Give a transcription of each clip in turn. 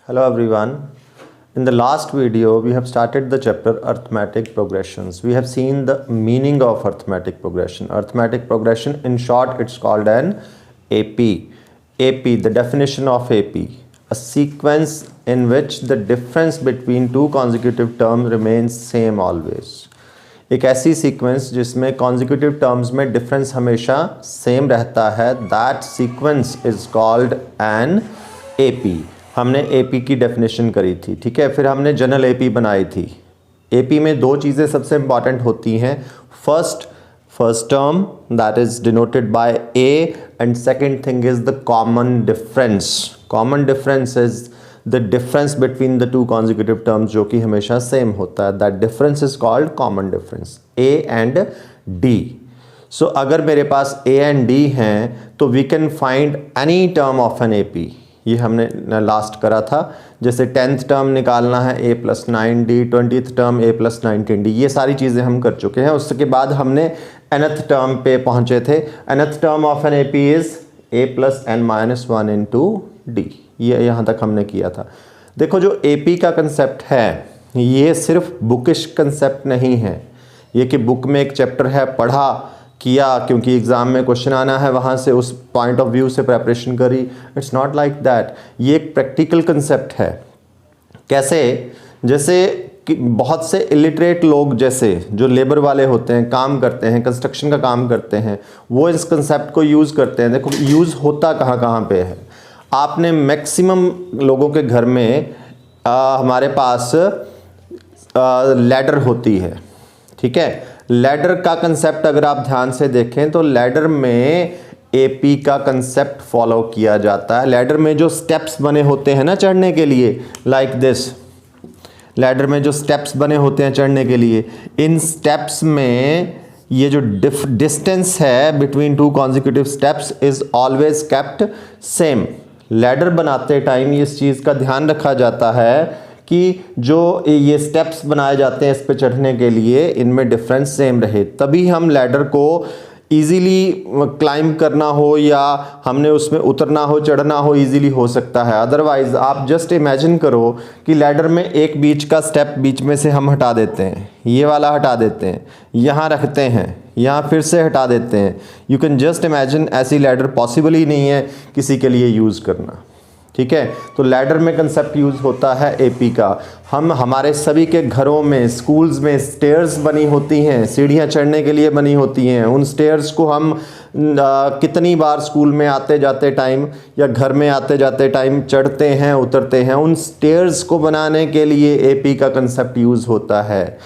Hello everyone. In the last video, we have started the chapter arithmetic progressions. We have seen the meaning of arithmetic progression. Arithmetic progression, in short, it's called an AP. AP, the definition of AP, a sequence in which the difference between two consecutive terms remains same always. एक ऐसी sequence जिसमें consecutive terms में difference हमेशा same रहता है, that sequence is called an AP. हमने AP की definition करी थी, ठीक है. फिर हमने जनरल एपी बनाई थी. एपी में दो चीज़ें सबसे इंपॉर्टेंट होती हैं. First term that is denoted by A and second thing is the common difference. Common difference is the difference between the two consecutive terms जो कि हमेशा सेम होता है. That difference is called common difference. A and D. So अगर मेरे पास A and D हैं तो we can find any term of an AP. ये हमने लास्ट करा था. जैसे 10th टर्म निकालना है a + 9d, 20th term a + 19d. ये सारी चीज़ें हम कर चुके हैं. उसके बाद हमने nth टर्म पे पहुँचे थे. nth term of an AP is a + n-1 into d. ये यहाँ तक हमने किया था. देखो, जो AP का कंसेप्ट है ये सिर्फ बुकिश कंसेप्ट नहीं है. ये कि बुक में एक चैप्टर है, पढ़ा किया क्योंकि एग्ज़ाम में क्वेश्चन आना है, वहाँ से उस पॉइंट ऑफ व्यू से प्रेपरेशन करी. It's not like that. ये एक प्रैक्टिकल कंसेप्ट है. कैसे? जैसे कि बहुत से इलिटरेट लोग, जैसे जो लेबर वाले होते हैं, काम करते हैं, कंस्ट्रक्शन का काम करते हैं, वो इस कंसेप्ट को यूज़ करते हैं. देखो, यूज़ होता कहाँ कहाँ पे है. आपने मैक्सिमम लोगों के घर में हमारे पास लैडर होती है, ठीक है. लैडर का कंसेप्ट अगर आप ध्यान से देखें तो लैडर में एपी का कंसेप्ट फॉलो किया जाता है. लैडर में जो स्टेप्स बने होते हैं ना चढ़ने के लिए, लाइक दिस. लैडर में जो स्टेप्स बने होते हैं चढ़ने के लिए, इन स्टेप्स में ये जो डिस्टेंस है between two consecutive steps is always kept same. Ladder बनाते टाइम इस चीज़ का ध्यान रखा जाता है कि जो ये स्टेप्स बनाए जाते हैं इस पे चढ़ने के लिए, इनमें डिफरेंस सेम रहे. तभी हम लैडर को इजीली क्लाइंब करना हो या हमने उसमें उतरना हो, चढ़ना हो, इजीली हो सकता है. अदरवाइज़ आप जस्ट इमेजिन करो कि लैडर में एक बीच का स्टेप बीच में से हम हटा देते हैं, ये वाला हटा देते हैं, यहाँ रखते हैं, यहाँ फिर से हटा देते हैं. यू कैन जस्ट इमेजिन, ऐसी लैडर पॉसिबल ही नहीं है किसी के लिए यूज़ करना, ठीक है. तो लैडर में कंसेप्ट यूज़ होता है एपी का. हमारे सभी के घरों में, स्कूल्स में स्टेयर्स बनी होती हैं, सीढ़ियाँ चढ़ने के लिए बनी होती हैं. उन स्टेयर्स को हम कितनी बार स्कूल में आते जाते टाइम या घर में आते जाते टाइम चढ़ते हैं, उतरते हैं. उन स्टेयर्स को बनाने के लिए एपी का कंसेप्ट यूज़ होता है.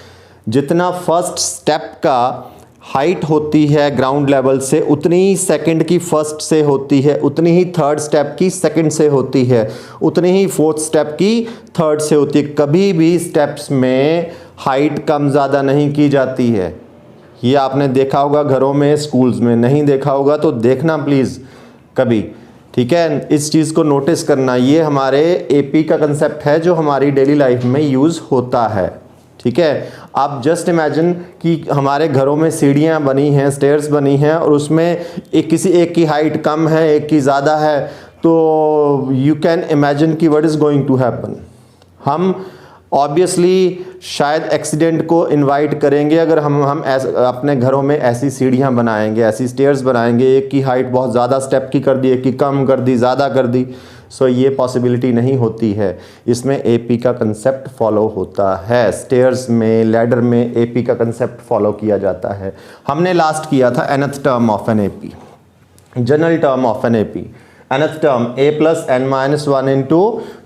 जितना फर्स्ट स्टेप का हाइट होती है ग्राउंड लेवल से, उतनी ही सेकंड की फर्स्ट से होती है, उतनी ही थर्ड स्टेप की सेकंड से होती है, उतनी ही फोर्थ स्टेप की थर्ड से होती है. कभी भी स्टेप्स में हाइट कम ज़्यादा नहीं की जाती है. ये आपने देखा होगा घरों में, स्कूल्स में. नहीं देखा होगा तो देखना प्लीज़ कभी, ठीक है. इस चीज़ को नोटिस करना. ये हमारे एपी का कंसेप्ट है जो हमारी डेली लाइफ में यूज़ होता है, ठीक है. आप जस्ट इमेजिन कि हमारे घरों में सीढ़ियाँ बनी हैं, स्टेयर्स बनी हैं, और उसमें किसी एक की हाइट कम है, एक की ज़्यादा है, तो यू कैन इमेजिन कि what is going to happen. हम ऑब्वियसली शायद एक्सीडेंट को इनवाइट करेंगे अगर हम अपने घरों में ऐसी सीढ़ियाँ बनाएंगे, ऐसी स्टेयर्स बनाएंगे. एक की हाइट बहुत ज़्यादा स्टेप की कर दी, एक की कम कर दी, ज़्यादा कर दी. सो ये पॉसिबिलिटी नहीं होती है. इसमें एपी का कंसेप्ट फॉलो होता है. स्टेयर्स में, लैडर में एपी का कंसेप्ट फॉलो किया जाता है. हमने लास्ट किया था nth term of an AP, general term of an AP. nth term a + n-1 into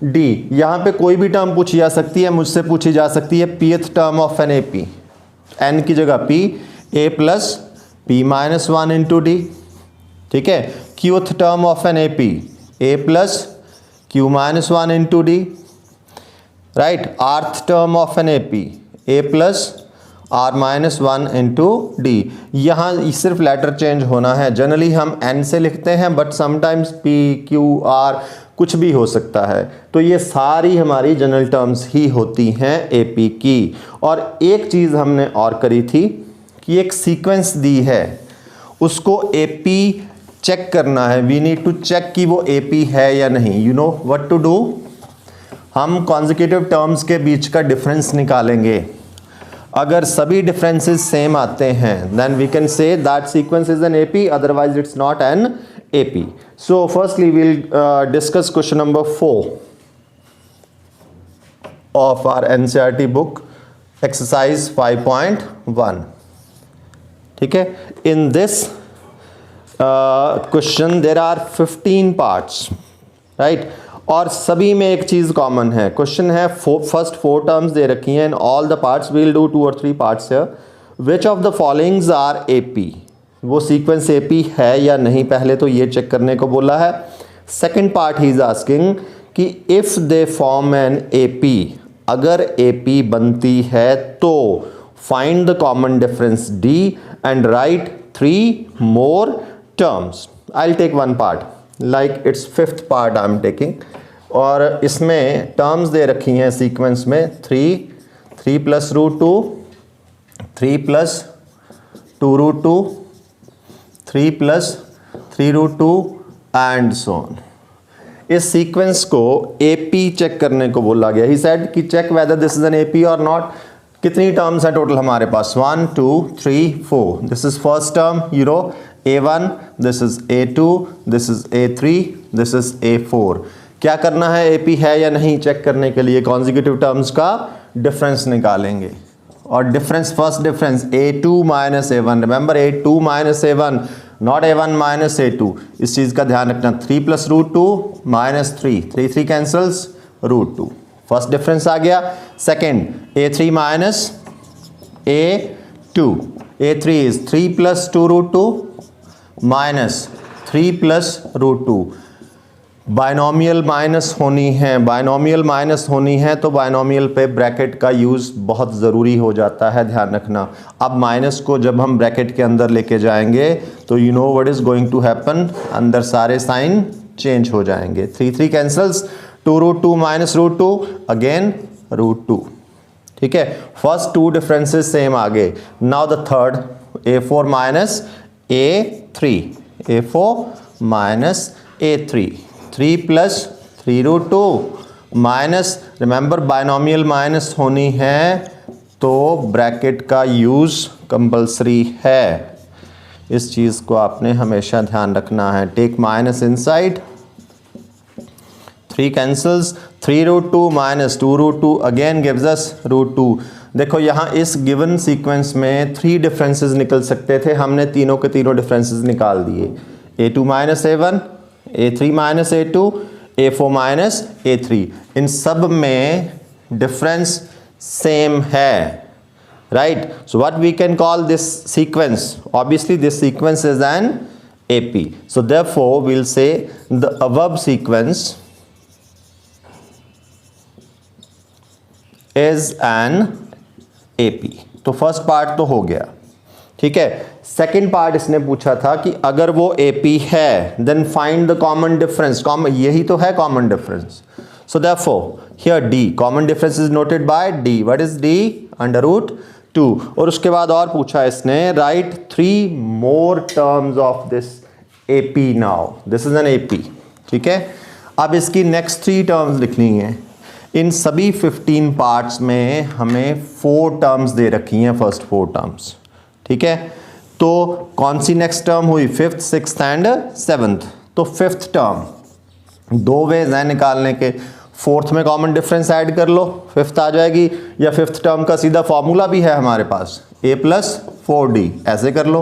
d. यहाँ पे कोई भी टर्म पूछी जा सकती है, मुझसे पूछी जा सकती है. pth term of an AP, n की जगह p, a + p-1 into d, ठीक है. qth term of an AP, a + q-1 into d, right. rth term of an AP, a + r-1 into d. यहाँ सिर्फ लेटर चेंज होना है. Generally हम n से लिखते हैं, but sometimes p, q, r कुछ भी हो सकता है. तो ये सारी हमारी जनरल टर्म्स ही होती हैं एपी की. और एक चीज़ हमने और करी थी कि एक सीक्वेंस दी है, उसको एपी चेक करना है. वी नीड टू चेक कि वो एपी है या नहीं. You know what to do. हम कॉन्जिक्यूटिव टर्म्स के बीच का डिफरेंस निकालेंगे। अगर सभी डिफरेंसेस सेम आते हैं then we can say that sequence is an AP, otherwise it's not an AP. So firstly we'll discuss question number 4 of our NCERT book, exercise 5.1. ठीक है, in this question there are 15 parts, right? और सभी में एक चीज़ common है। Question है first 4 terms दे रखी हैं, in all the parts we'll do 2 or 3 parts है। Which of the followings are AP, वो सीक्वेंस एपी है या नहीं, पहले तो ये चेक करने को बोला है। सेकेंड पार्ट ही इज आस्किंग कि if they form an AP, अगर एपी बनती है तो find the common difference D and write 3 more terms. I'll take one part, like it's 5th part I'm taking, और इसमें टर्म्स दे रखी हैं सीक्वेंस में 3 plus root 2, 3 plus 2 root 2, 3 plus 3 root 2 and so on। इस सीक्वेंस को AP check करने को बोला गया। ही सेड कि check whether this is an AP और नॉट। कितनी टर्म्स है टोटल हमारे पास, 1 2 3 4। This is first term, you know A1, this is A2, this is A3, this is A4। क्या करना है, एपी है या नहीं चेक करने के लिए कॉन्जिक्यूटिव टर्म्स का डिफरेंस निकालेंगे। और difference, first difference A2 minus A1, remember A2 minus A1 not A1 minus A2, इस चीज़ का ध्यान रखना। 3 plus root 2 minus 3 cancels, root 2, first difference आ गया। Second A3 minus A2, A3 is 3 plus 2 root 2 minus 3 plus root 2। Binomial minus होनी है, binomial minus होनी है तो बाइनोमियल पे ब्रैकेट का यूज़ बहुत ज़रूरी हो जाता है, ध्यान रखना। अब माइनस को जब हम ब्रैकेट के अंदर लेके जाएंगे तो you know what is going to happen, अंदर सारे साइन चेंज हो जाएंगे। 3 cancels, 2 root 2 minus root 2, again root 2। ठीक है, फर्स्ट 2 डिफरेंसेस सेम आ गए। Now the third, A4 minus A3, A4 minus A3, 3 plus 3 root 2 minus, remember binomial minus होनी है तो ब्रैकेट का यूज़ कंपल्सरी है। इस चीज़ को आपने हमेशा ध्यान रखना है। Take minus inside, 3 cancels, 3 root 2 minus 2 root 2 again gives us root 2। देखो यहाँ इस गिवन सीक्वेंस में 3 डिफरेंसेस निकल सकते थे, हमने तीनों के तीनों डिफरेंसेस निकाल दिए। A2 minus A1, A3 minus A2, A4 minus A3, इन सब में डिफरेंस सेम है, right. So what we can call this sequence, obviously this sequence is an AP, so therefore we'll say the above sequence is an AP। तो first part तो हो गया, ठीक है। सेकेंड पार्ट इसने पूछा था कि अगर वो AP है then find the common difference, common यही तो है common difference. So therefore here D, common difference is noted by D। What is D? Under root 2। और उसके बाद और पूछा इसने, right 3 more terms of this AP now, this is an AP, ठीक है। अब इसकी नेक्स्ट 3 टर्म्स लिखनी है। इन सभी 15 पार्ट्स में हमें 4 टर्म्स दे रखी हैं, फर्स्ट 4 टर्म्स, ठीक है। तो कौन सी नेक्स्ट टर्म हुई, 5th 6th एंड 7th। तो 5th टर्म 2 वेज हैं निकालने के। 4th में कॉमन डिफरेंस ऐड कर लो, 5th आ जाएगी, या 5th टर्म का सीधा फॉर्मूला भी है हमारे पास, A plus 4D, ऐसे कर लो,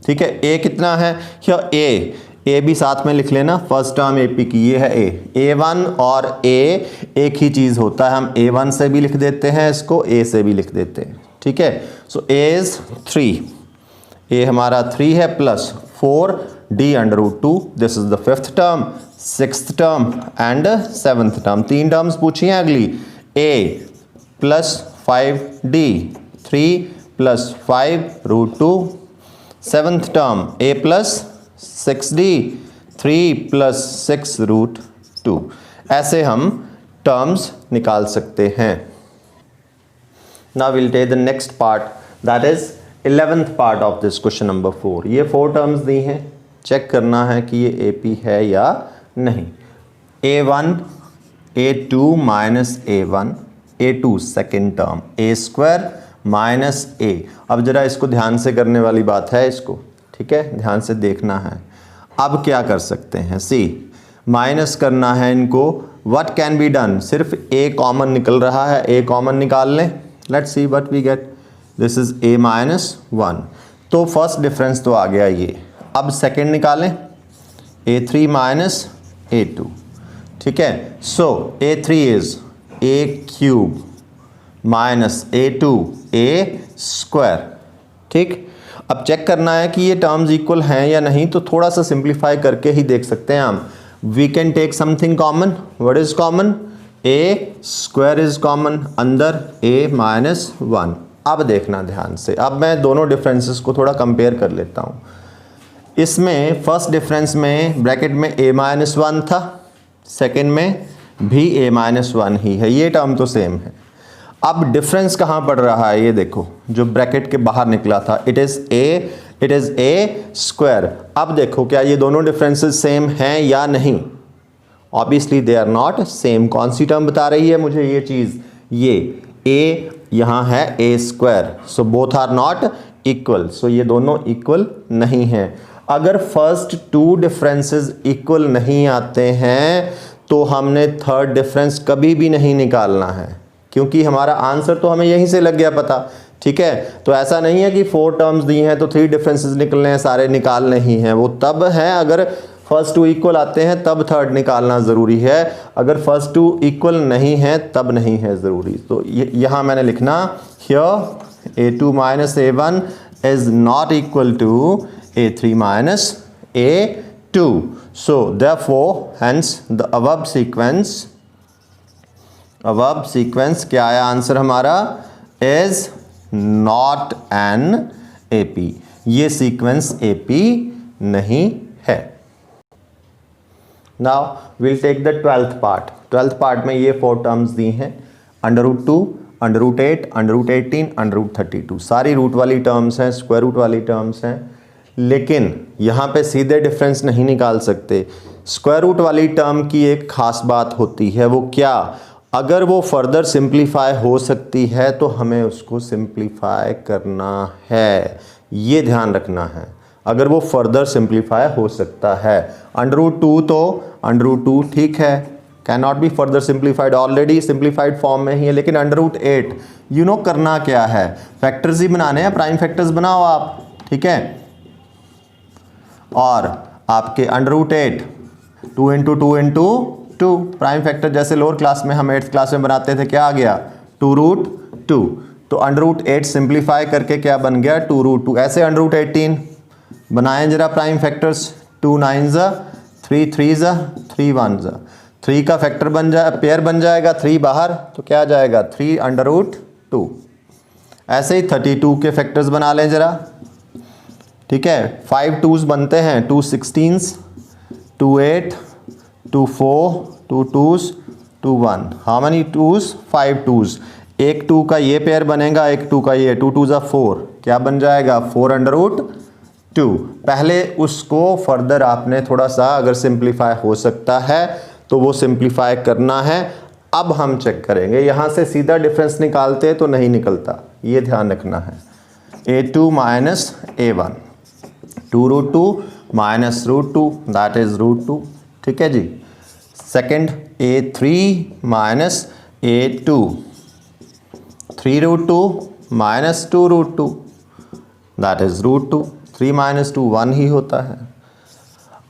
ठीक है। A कितना है, या A भी साथ में लिख लेना, फर्स्ट टर्म AP की, ये है A1 और A एक ही चीज़ होता है, हम A1 से भी लिख देते हैं इसको, A से भी लिख देते हैं, ठीक है। सो A इज 3, A हमारा 3 है plus 4D under root 2, this is the 5th term, 6th term and 7th term. 3 terms पूछी हैं अगली, A plus 5D, 3 plus 5 root 2, 7th term A plus 6D, 3 plus 6 root 2। ऐसे हम टर्म्स निकाल सकते हैं। Now will take the next part, that is 11th part of this question number 4। ये 4 terms दी हैं, चेक करना है कि ये AP है या नहीं। A1 A2 minus A1, A2 second term, A square minus A। अब जरा इसको ध्यान से करने वाली बात है इसको, ठीक है, ध्यान से देखना है। अब क्या कर सकते हैं, सी माइनस करना है इनको, व्हाट कैन बी डन, सिर्फ A कॉमन निकल रहा है, A कॉमन निकाल लें, let's see what we get, this is A minus 1, तो फर्स्ट डिफरेंस तो आ गया ये। अब सेकेंड निकालें, A3 माइनस A2, ठीक है, सो A3 is A cube minus A2 A square, ठीक। अब चेक करना है कि ये टर्म्स इक्वल हैं या नहीं, तो थोड़ा सा सिंप्लीफाई करके ही देख सकते हैं हम। We can take something common, what is common, A square is common, अंदर A माइनस 1। अब देखना ध्यान से, अब मैं दोनों डिफरेंसेस को थोड़ा कंपेयर कर लेता हूँ। इसमें फर्स्ट डिफरेंस में ब्रैकेट में A माइनस 1 था, सेकेंड में भी A माइनस 1 ही है, ये टर्म तो सेम है। अब डिफरेंस कहाँ पड़ रहा है, ये देखो जो ब्रैकेट के बाहर निकला था, इट इज A स्क्वायर। अब देखो क्या ये दोनों डिफरेंसेस सेम हैं या नहीं, obviously they are not same. कौन सी टर्म बता रही है मुझे ये चीज़, ये A यहाँ है A square, so both are not equal, so ये दोनों इक्वल नहीं हैं। अगर फर्स्ट टू डिफरेंसेस इक्वल नहीं आते हैं तो हमने थर्ड डिफरेंस कभी भी नहीं निकालना है, क्योंकि हमारा आंसर तो हमें यहीं से लग गया पता, ठीक है। तो ऐसा नहीं है कि 4 टर्म्स दी हैं तो 3 डिफरेंसेस निकलने हैं, सारे निकालने ही हैं, वो तब है अगर फर्स्ट टू इक्वल आते हैं तब थर्ड निकालना ज़रूरी है, अगर फर्स्ट टू इक्वल नहीं है तब नहीं है ज़रूरी। तो यहाँ मैंने लिखना here A2 minus A1 is not equal to A3 minus A2, so therefore hence the above sequence क्या है आंसर हमारा, इज नॉट एन AP, ये सीक्वेंस AP नहीं है। Now will take the 12th part. 12th part में ये 4 terms दी हैं, √2, √8, √18, √32, सारी रूट वाली टर्म्स हैं, स्क्वायर रूट वाली टर्म्स हैं, लेकिन यहाँ पे सीधे डिफरेंस नहीं निकाल सकते। स्क्वायर रूट वाली टर्म की एक ख़ास बात होती है, वो क्या, अगर वो फर्दर सिंप्लीफाई हो सकती है तो हमें उसको सिंप्लीफाई करना है, ये ध्यान रखना है। अगर वो फर्दर सिंप्लीफाई हो सकता है, √2 तो √2 ठीक है, can not be further simplified, already simplified form में ही है, लेकिन √8 यू नो करना क्या है, फैक्टर्स ही बनाने हैं, प्राइम फैक्टर्स बनाओ आप, ठीक है। और आपके √8 2 इंटू 2 इंटू 2 प्राइम फैक्टर जैसे लोअर क्लास में हम 8th क्लास में बनाते थे, क्या आ गया 2√2, तो √8 सिंप्लीफाई करके क्या बन गया 2√2। ऐसे √18 बनाएं जरा प्राइम फैक्टर्स, 2 9 3 3 3 1 3 का फैक्टर बन जाए, पेयर बन जाएगा, 3 बाहर तो क्या आ जाएगा 3√2। ऐसे ही 32 के फैक्टर्स बना लें जरा, ठीक है, 5 2s बनते हैं, 2 16s, 2 8, 2 4, 2 2s, 2 1, how many 2s, 5 2s, एक 2 का ये पेयर बनेगा, एक 2 का ये, 2 2 4, क्या बन जाएगा 4√2। पहले उसको फर्दर आपने थोड़ा सा अगर सिंप्लीफाई हो सकता है तो वो सिंप्लीफाई करना है। अब हम चेक करेंगे, यहाँ से सीधा डिफरेंस निकालते तो नहीं निकलता, ये ध्यान रखना है। A2 minus A1, 2√2 minus √2 that is √2, ठीक है जी। Second A3 minus A2, 3√2 minus 2√2 that is √2, 3 minus 2 1 ही होता है।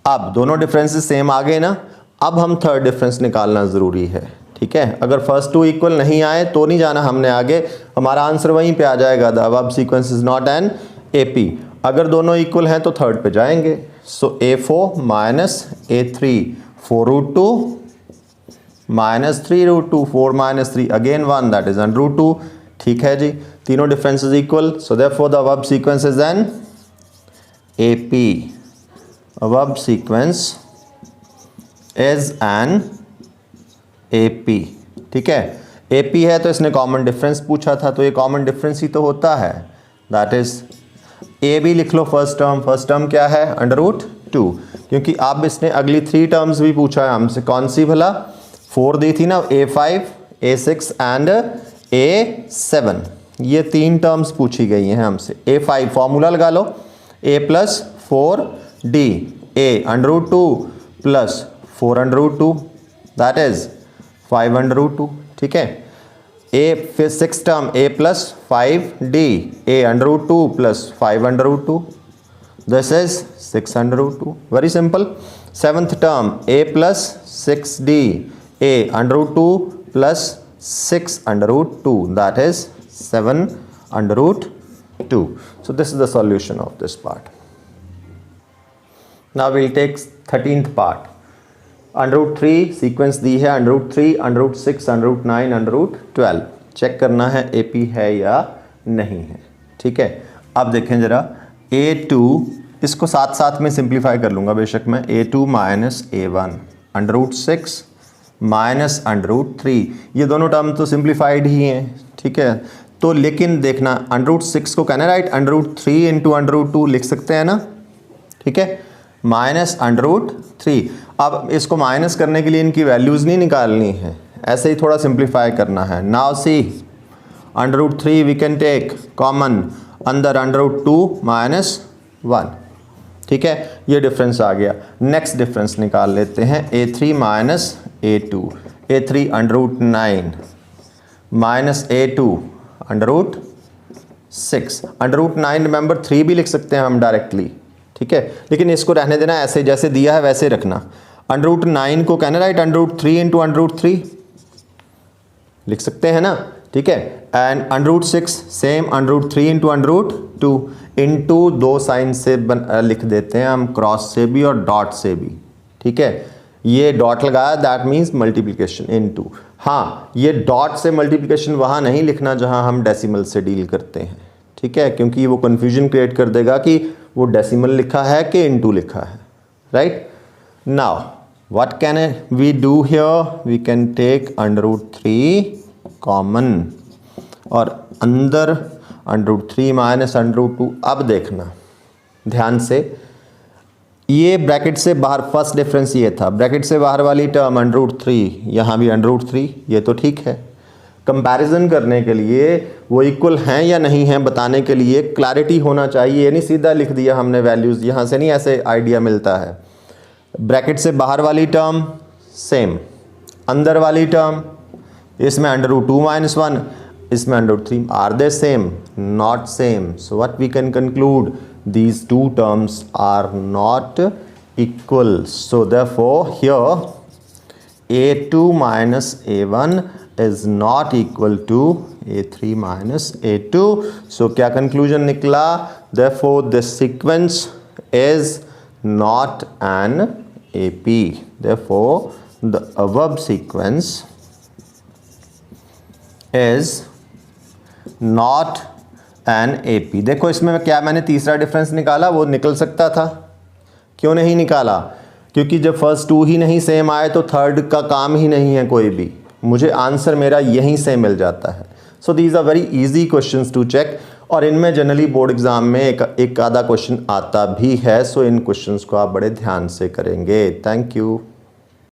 अब दोनों डिफरेंसेस सेम आ गए ना, अब हम थर्ड डिफरेंस निकालना ज़रूरी है, ठीक है। अगर फर्स्ट टू इक्वल नहीं आए तो नहीं जाना हमने आगे, हमारा आंसर वहीं पे आ जाएगा, the above sequence is not an AP। अगर दोनों इक्वल हैं तो थर्ड पे जाएंगे, सो A4 minus A3, 4√2 minus 3√2, 4 minus 3 again 1 that is √2, ठीक है जी। तीनों differences equal, so therefore the above sequence is an AP, above sequence is an AP, ठीक है। AP है तो इसने कॉमन डिफरेंस पूछा था, तो ये कॉमन डिफरेंस ही तो होता है, दैट इज A भी लिख लो फर्स्ट टर्म क्या है √2, क्योंकि अब इसने अगली 3 टर्म्स भी पूछा है हमसे, कौन सी भला, 4 दी थी ना, A5, A6 एंड A7, ये 3 टर्म्स पूछी गई हैं हमसे। A5 फॉर्मूला लगा लो, A plus 4D, A √2 plus 4√2 that is 5√2, ठीक है। A फिर 6 term A plus 5D, A √2 plus 5√2, this is 6√2, very simple. 7th term A plus 6D, A √2 plus 6√2, that is 7√2. So this is the solution of this part. Now we'll take 13th part. √3 sequence दी है, √3, √6, √9, √12 check करना है AP है या नहीं है, ठीक है। अब देखें जरा, A2 इसको साथ साथ में सिंप्लीफाई कर लूँगा बेशक मैं, A2 माइनस A1, √6 माइनस √3, ये दोनों टर्म तो सिंप्लीफाइड ही हैं, ठीक है। तो लेकिन देखना √6 को कहना राइट, √3 इंटू √2 लिख सकते हैं ना, ठीक है, माइनस √3। अब इसको माइनस करने के लिए इनकी वैल्यूज़ नहीं निकालनी है, ऐसे ही थोड़ा सिंप्लीफाई करना है। Now see √3 we can take common अंदर √2 माइनस 1, ठीक है, ये डिफरेंस आ गया। नेक्स्ट डिफरेंस निकाल लेते हैं, A3 minus A2, A3 √9 minus A2 √6, √9 remember 3 भी लिख सकते हैं हम डायरेक्टली, ठीक है, लेकिन इसको रहने देना, ऐसे जैसे दिया है वैसे रखना। √9 को कहना राइट, √3 इंटू √3 लिख सकते हैं ना, ठीक है, and √6 same, √3 into √2 into 2 sign से लिख देते हैं हम, क्रॉस से भी और डॉट से भी, ठीक है। ये डॉट लगाया दैट मीन्स मल्टीप्लिकेशन इनटू। हाँ, ये डॉट से मल्टीप्लिकेशन वहाँ नहीं लिखना जहाँ हम डेसिमल से डील करते हैं, ठीक है, क्योंकि वो कन्फ्यूजन क्रिएट कर देगा कि वो डेसिमल लिखा है कि इनटू लिखा है, right. Now what can we do here, we can take √3 common और अंदर √3 माइनस √2। अब देखना ध्यान से, ये ब्रैकेट से बाहर फर्स्ट डिफरेंस ये था, ब्रैकेट से बाहर वाली टर्म √3, यहाँ भी √3, ये तो ठीक है। कंपैरिजन करने के लिए वो इक्वल हैं या नहीं हैं बताने के लिए क्लैरिटी होना चाहिए, ये नहीं सीधा लिख दिया हमने वैल्यूज़, यहाँ से नहीं ऐसे आइडिया मिलता है। ब्रैकेट से बाहर वाली टर्म सेम, अंदर वाली टर्म इसमें √2 माइनस 1, इसमें √3, are they same? Not same. So what we can conclude, these two terms are not equal. So therefore here A2 minus A1 is not equal to A3 minus A2. So क्या conclusion निकला? Therefore this sequence is not an AP. Therefore the above sequence is not an AP। देखो इसमें क्या मैंने तीसरा difference निकाला, वो निकल सकता था, क्यों नहीं निकाला? क्योंकि जब फर्स्ट 2 ही नहीं सेम आए तो थर्ड का काम ही नहीं है कोई भी, मुझे आंसर मेरा यहीं से मिल जाता है। So these are very easy questions to check, और इनमें जनरली बोर्ड एग्जाम में एक आधा क्वेश्चन आता भी है। सो इन क्वेश्चंस को आप बड़े ध्यान से करेंगे। Thank you.